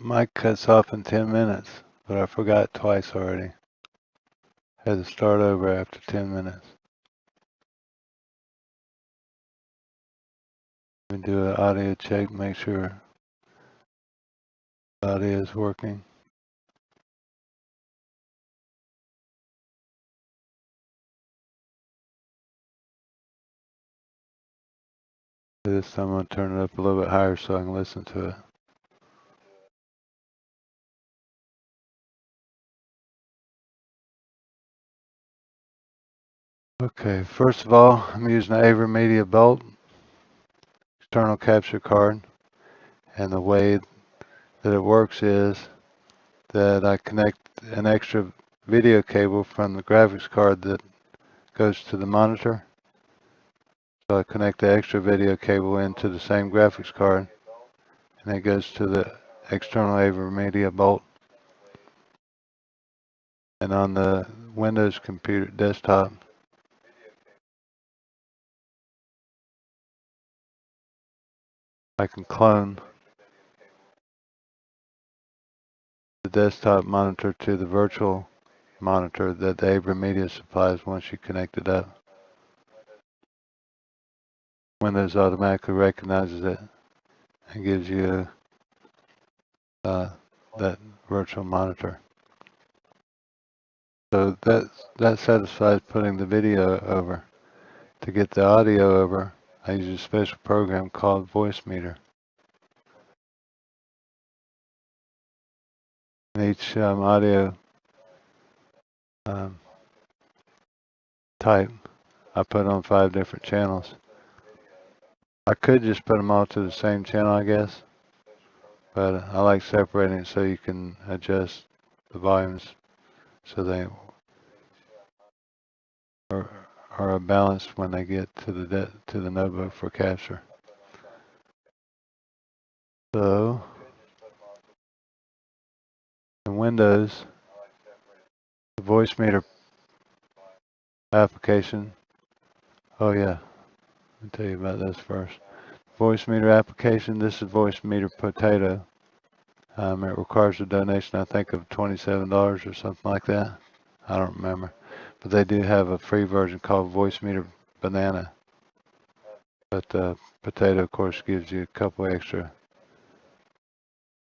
Mic cuts off in 10 minutes, but I forgot twice already. Had to start over after 10 minutes. Let me do an audio check, make sure the audio is working. This time I'm going to turn it up a little bit higher so I can listen to it. Okay, first of all, I'm using the Avermedia Bolt external capture card, and the way that it works is that I connect an extra video cable from the graphics card that goes to the monitor. So I connect the extra video cable into the same graphics card, and it goes to the external Avermedia Bolt. And on the Windows computer desktop, I can clone the desktop monitor to the virtual monitor that the Avermedia supplies once you connect it up. Windows automatically recognizes it and gives you that virtual monitor. So that satisfies putting the video over. To get the audio over, I use a special program called Voicemeeter. And each audio type I put on 5 different channels. I could just put them all to the same channel, I guess, but I like separating it so you can adjust the volumes so they are balanced when they get to the notebook for capture. So in Windows, the Voicemeeter application. Oh yeah, I'll tell you about this first. Voicemeeter application. This is Voicemeeter Potato. It requires a donation, I think, of $27 or something like that. I don't remember. But they do have a free version called Voicemeeter Banana. But Potato, of course, gives you a couple extra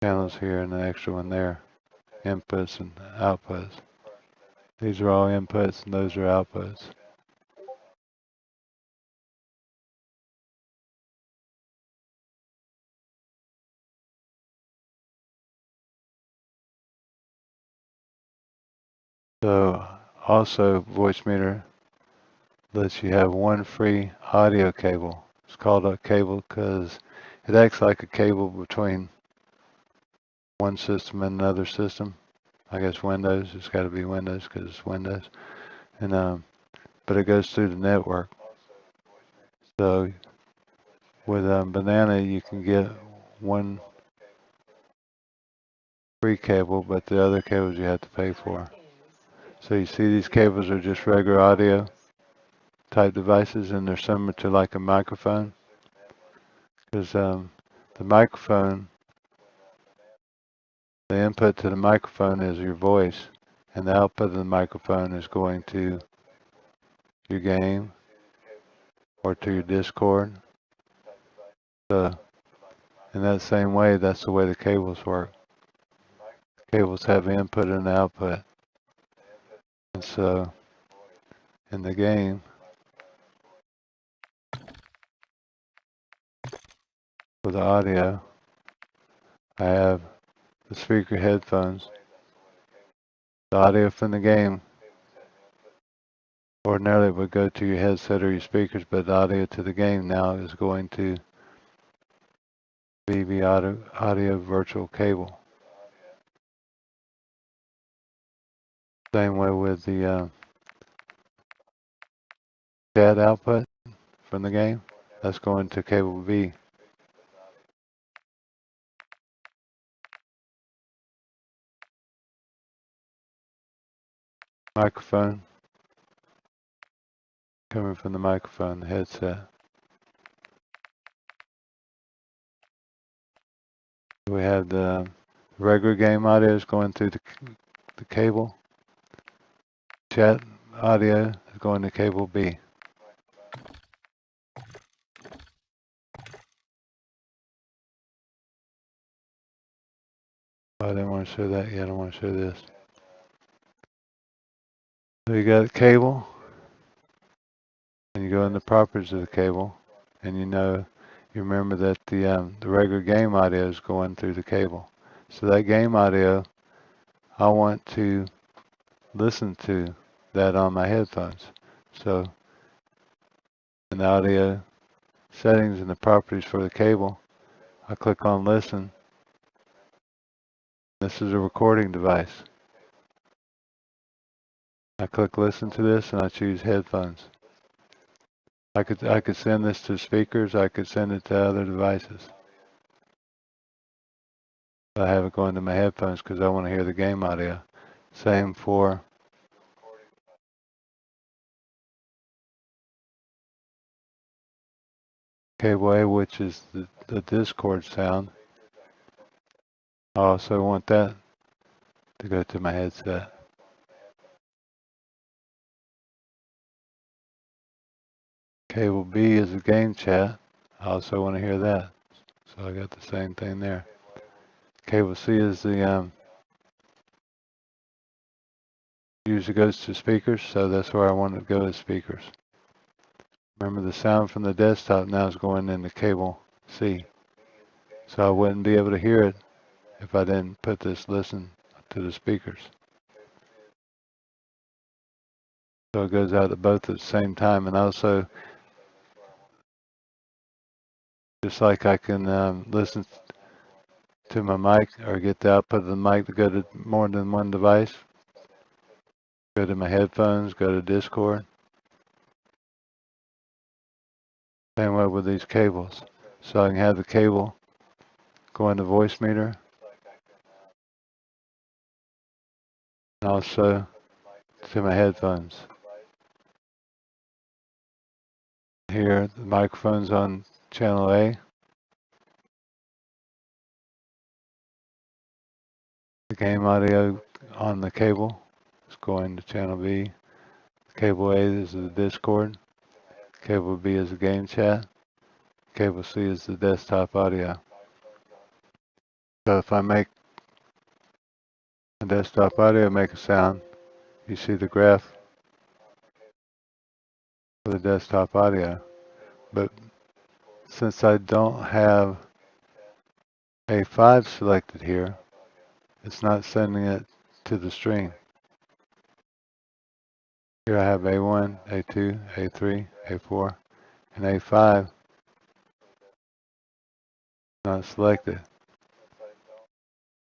channels here and an extra one there. Inputs and outputs. These are all inputs and those are outputs. So also Voicemeeter lets you have one free audio cable. It's called a cable because it acts like a cable between one system and another system. I guess Windows. It's got to be Windows because it's Windows. And but it goes through the network. So with Banana, you can get one free cable, but the other cables you have to pay for. So you see these cables are just regular audio type devices, and they're similar to like a microphone. Because the microphone, the input to the microphone is your voice, and the output of the microphone is going to your game or to your Discord. So in that same way, that's the way the cables work. Cables have input and output. And so in the game, for the audio, I have the speaker headphones. The audio from the game ordinarily would go to your headset or your speakers, but the audio to the game now is going to VBAN audio virtual cable. Same way with the chat output from the game. That's going to cable V. Microphone coming from the microphone, the headset. We have the Regular game audio is going through the cable. Chat audio is going to cable B. I didn't want to show that yet. I want to show this. So you got a cable, and you go in the properties of the cable, and you remember that the regular game audio is going through the cable. So that game audio, I want to listen to that on my headphones. So in the audio settings and the properties for the cable, I click on listen. This is a recording device. I click listen to this and I choose headphones. I could send this to speakers, I could send it to other devices. I have it going to my headphones because I want to hear the game audio. Same for cable A, which is the Discord sound. I also want that to go to my headset. Cable B is the game chat. I also want to hear that. So I got the same thing there. Cable C is the usually goes to speakers, so that's where I want it to go, to speakers. Remember, the sound from the desktop now is going into cable C. So I wouldn't be able to hear it if I didn't put this listen to the speakers. So it goes out to both at the same time. And also, just like I can listen to my mic or get the output of the mic to go to more than one device, go to my headphones, go to Discord. Same way with these cables. So I can have the cable go into Voicemeeter. And also to my headphones. Here, the microphone's on channel A. The game audio on the cable is going to channel B. Cable A is the Discord. Cable B is the game chat. Cable C is the desktop audio. So if I make a desktop audio make a sound, you see the graph for the desktop audio. But since I don't have A5 selected here, it's not sending it to the stream. Here I have A1, A2, A3, A4, and A5 not selected.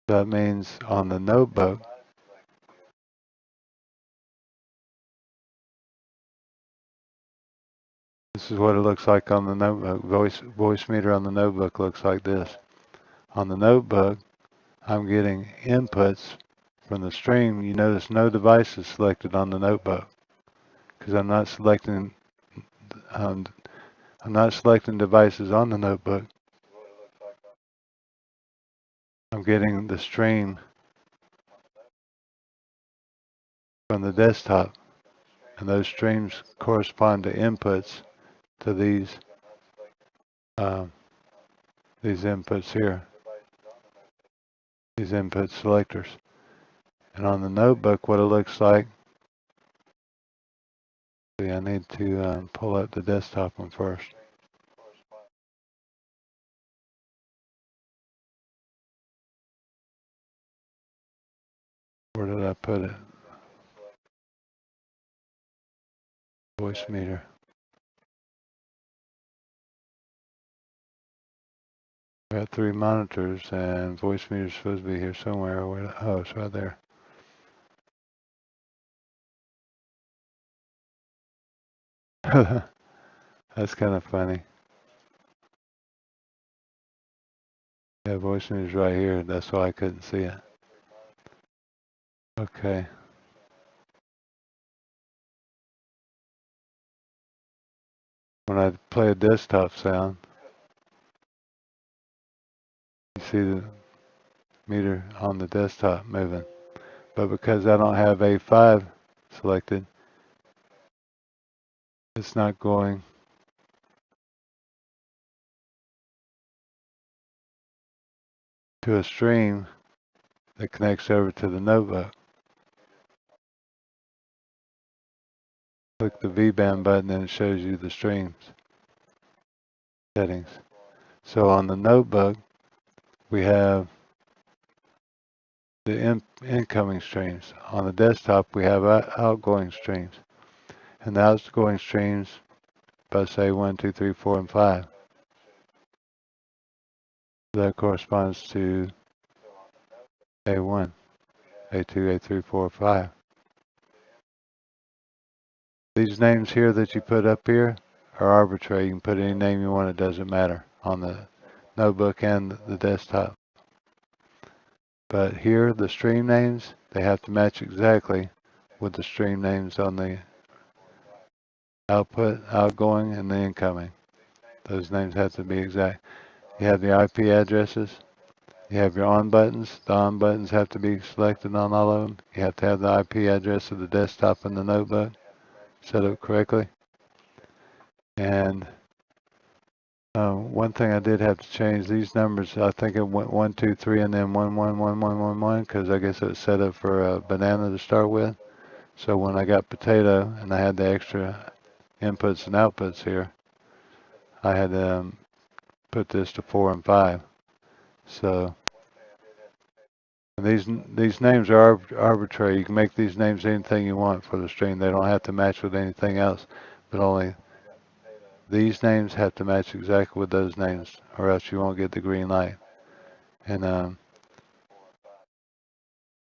That means on the notebook, this is what it looks like on the notebook. Voicemeeter on the notebook looks like this. On the notebook, I'm getting inputs from the stream. You notice no device is selected on the notebook because I'm not selecting devices on the notebook. I'm getting the stream from the desktop, and those streams correspond to inputs to these inputs here, these input selectors. And on the notebook, what it looks like, see, I need to pull up the desktop one first. Where did I put it? Voicemeeter. I got 3 monitors, and Voicemeter's supposed to be here somewhere. Oh, it's right there. That's kind of funny. Yeah, Voicemeter's right here. That's why I couldn't see it. Okay. When I play a desktop sound, you see meter on the desktop moving. But because I don't have A5 selected, it's not going to a stream that connects over to the notebook. Click the VBAN button and it shows you the streams settings. So on the notebook, we have the incoming streams. On the desktop, we have outgoing streams. And the outgoing streams, by say 1, 2, 3, 4, and 5. That corresponds to A1, A2, A3, 4, 5. These names here that you put up here are arbitrary. You can put any name you want, it doesn't matter on the notebook and the desktop. But here, the stream names, they have to match exactly with the stream names on the output, outgoing, and the incoming. Those names have to be exact. You have the IP addresses. You have your on buttons. The on buttons have to be selected on all of them. You have to have the IP address of the desktop and the notebook set up correctly. And one thing I did have to change, these numbers, I think it went 1, 2, 3, and then 1, 1, 1, 1, 1, 1, because I guess it was set up for a banana to start with. So when I got potato and I had the extra inputs and outputs here, I had to put this to 4 and 5. So these names are arbitrary. You can make these names anything you want for the stream. They don't have to match with anything else, but only these names have to match exactly with those names, or else you won't get the green light. And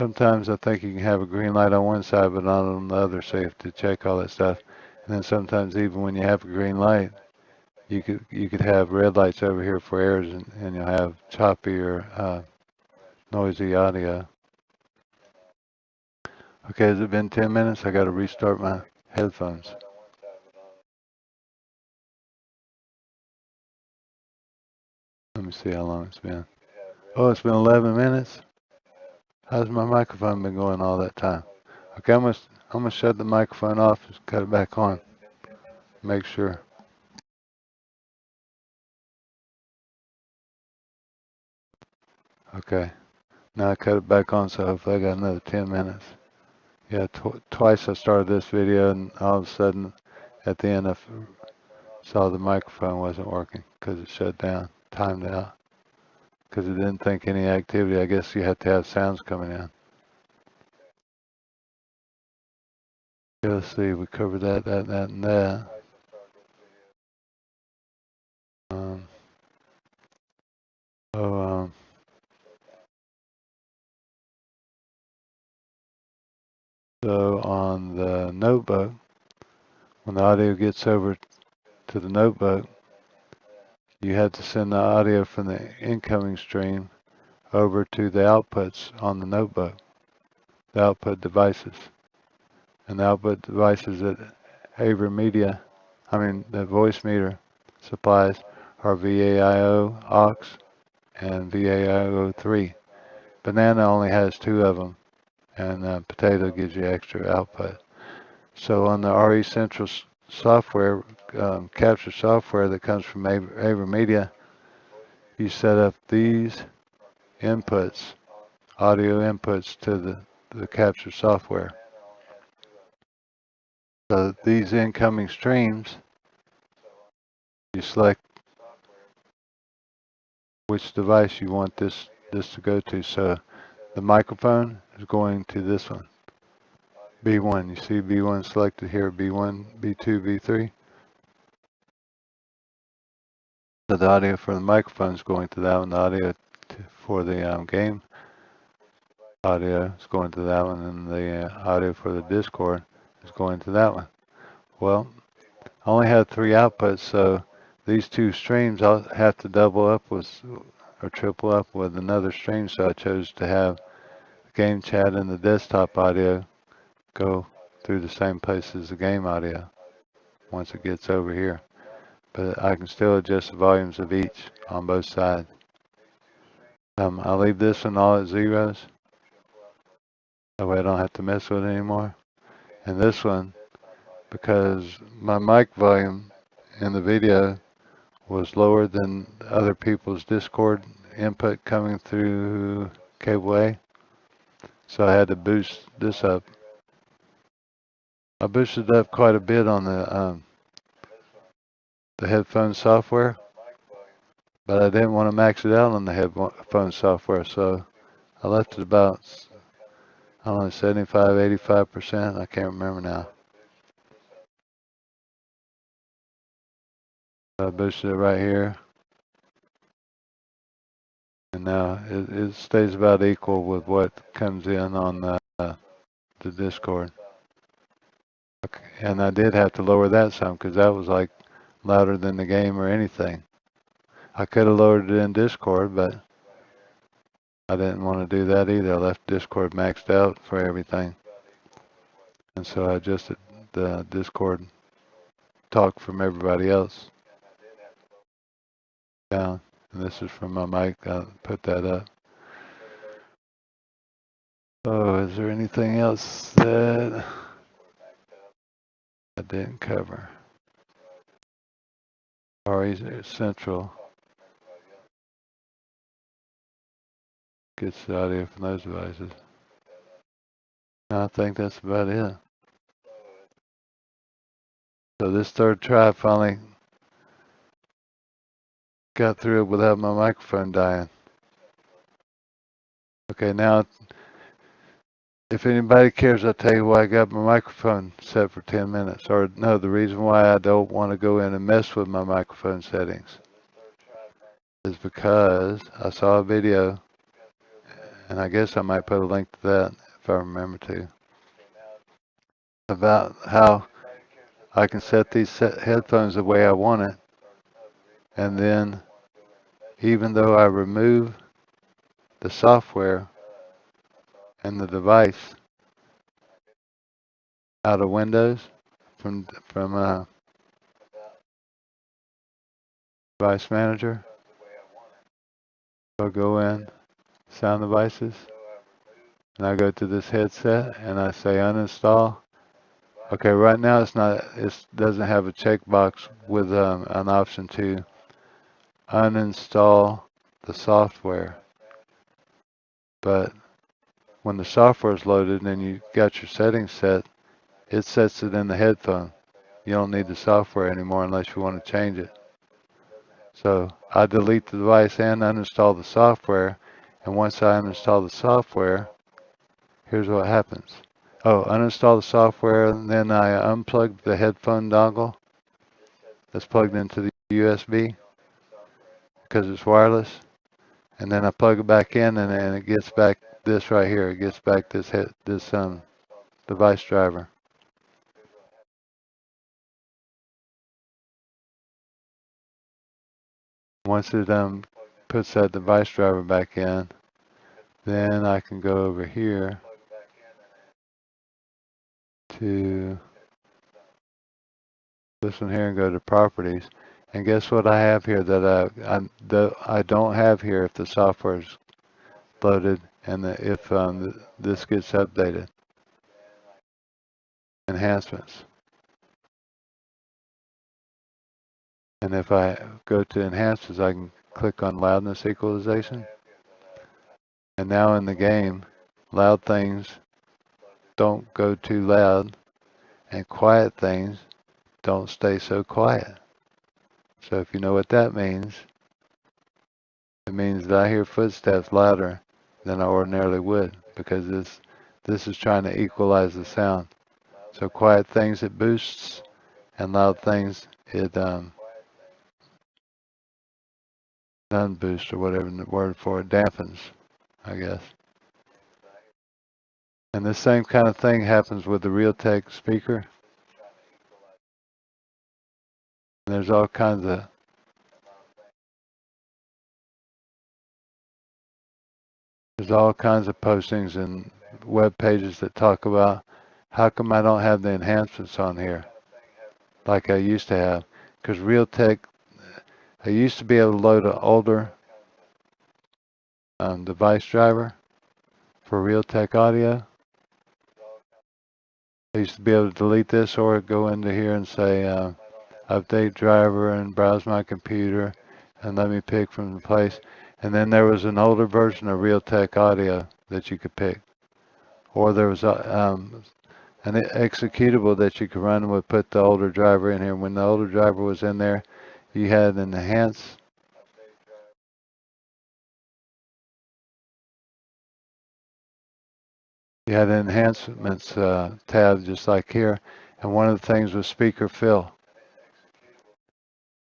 sometimes I think you can have a green light on one side, but not on the other, so you have to check all that stuff. And then sometimes even when you have a green light, you could have red lights over here for errors, and you'll have choppy or noisy audio. Okay, has it been 10 minutes? I got to restart my headphones. Let me see how long it's been. Oh, it's been 11 minutes. How's my microphone been going all that time? Okay, I'm gonna shut the microphone off and cut it back on. Make sure. Okay, now I cut it back on, so hopefully I got another 10 minutes. Yeah, twice I started this video, and all of a sudden, at the end, I saw the microphone wasn't working because it shut down, timed out, because it didn't think any activity. I guess you have to have sounds coming in. Okay, let's see, we covered that, and that. So on the notebook, when the audio gets over to the notebook, you have to send the audio from the incoming stream over to the outputs on the notebook, the output devices. And the output devices that Avermedia, the Voicemeeter supplies are VAIO aux and VAIO 3. Banana only has 2 of them, and potato gives you extra output. So on the RECentral software, capture software that comes from Avermedia, you set up these inputs, audio inputs to the capture software. So these incoming streams, you select which device you want this to go to. So the microphone is going to this one, B1. You see B1 selected here, B1, B2, B3. So the audio for the microphone is going to that one. The audio for the game audio is going to that one, and the audio for the Discord is going to that one. Well, I only had 3 outputs, so these 2 streams I'll have to double up with or triple up with another stream. So I chose to have the game chat and the desktop audio go through the same place as the game audio once it gets over here. But I can still adjust the volumes of each on both sides. I'll leave this one all at zeros. That way I don't have to mess with it anymore. And this one, because my mic volume in the video was lower than other people's Discord input coming through cable A. So I had to boost this up. I boosted up quite a bit on the headphone software, but I didn't want to max it out on the headphone software, so I left it about, I don't know, 75, 85%. I can't remember now. I boosted it right here, and now it stays about equal with what comes in on the Discord. Okay. And I did have to lower that some because that was like louder than the game or anything. I could have lowered it in Discord, but I didn't want to do that either. I left Discord maxed out for everything. And so I adjusted the Discord talk from everybody else down. And this is from my mic. I put that up. So is there anything else that I didn't cover? RECentral gets the audio from those devices. I think that's about it. So this third try finally got through it without my microphone dying. Okay, now if anybody cares, I'll tell you why I got my microphone set for 10 minutes. Or no, the reason why I don't want to go in and mess with my microphone settings is because I saw a video, and I guess I might put a link to that if I remember to, about how I can set these headphones the way I want it. And then even though I remove the software and the device out of Windows from Device Manager, I'll go in Sound Devices, and I go to this headset and I say uninstall. Okay, right now it doesn't have a checkbox with an option to uninstall the software. But when the software is loaded and you got your settings set, it sets it in the headphone. You don't need the software anymore unless you want to change it. So I delete the device and uninstall the software. And once I uninstall the software, here's what happens. Oh, uninstall the software, and then I unplug the headphone dongle that's plugged into the USB because it's wireless. And then I plug it back in, and it gets back this right here. It gets back this device driver. Once it puts that device driver back in, then I can go over here to this one here and go to properties. And guess what I have here that I don't have here if the software is loaded and if this gets updated. Enhancements. And if I go to enhancements, I can click on loudness equalization. And now in the game, loud things don't go too loud, and quiet things don't stay so quiet. So if you know what that means, it means that I hear footsteps louder than I ordinarily would, because this is trying to equalize the sound. So quiet things it boosts, and loud things it non-boost, or whatever the word for it, dampens, I guess. And the same kind of thing happens with the RECentral speaker. And there's all kinds of postings and web pages that talk about how come I don't have the enhancements on here like I used to have. Because RECentral, I used to be able to load an older device driver for Realtek audio. I used to be able to delete this or go into here and say update driver and browse my computer and let me pick from the place. And then there was an older version of Realtek audio that you could pick. Or there was an executable that you could run and would put the older driver in here. When the older driver was in there, you had an enhance. You had an enhancements tab just like here. And one of the things was speaker fill.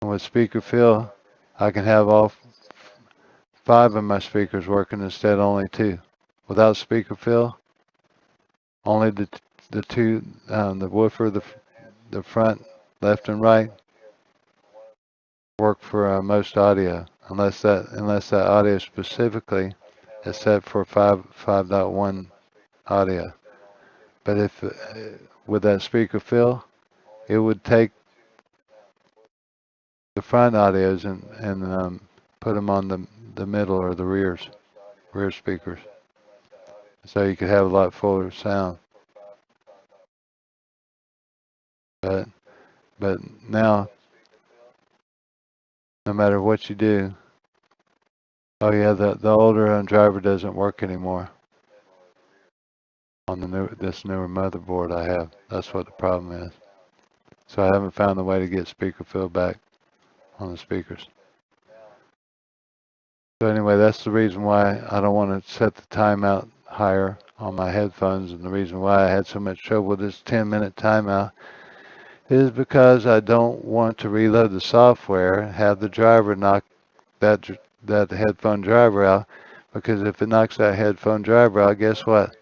And with speaker fill, I can have all 5 of my speakers working instead of only 2. Without speaker fill, only the 2, the woofer, the front, left and right, work for most audio, unless that audio specifically is set for 5.1 audio. But if with that speaker fill, it would take the front audios and put them on the middle or the rear speakers, so you could have a lot fuller sound. But now, no matter what you do, oh yeah, the older driver doesn't work anymore on this newer motherboard I have. That's what the problem is. So I haven't found a way to get speaker fill back on the speakers. So anyway, that's the reason why I don't want to set the timeout higher on my headphones, and the reason why I had so much trouble with this 10-minute timeout is because I don't want to reload the software, have the driver knock that headphone driver out, because if it knocks that headphone driver out, guess what?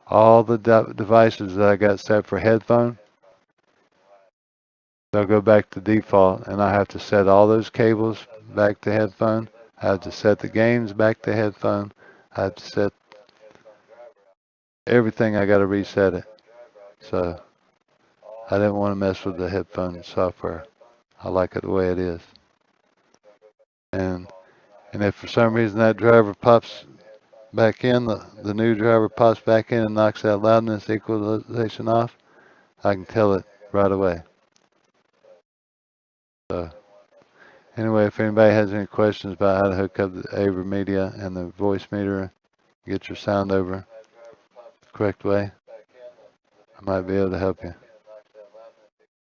All the devices that I got set for headphone, they'll go back to default, and I have to set all those cables back to headphone. I have to set the games back to headphone. I have to set everything. I got to reset it. So I didn't want to mess with the headphone software. I like it the way it is. And if for some reason that driver pops back in, the new driver pops back in and knocks that loudness equalization off, I can tell it right away. So anyway, if anybody has any questions about how to hook up the Avermedia and the Voicemeeter, get your sound over the correct way, I might be able to help you.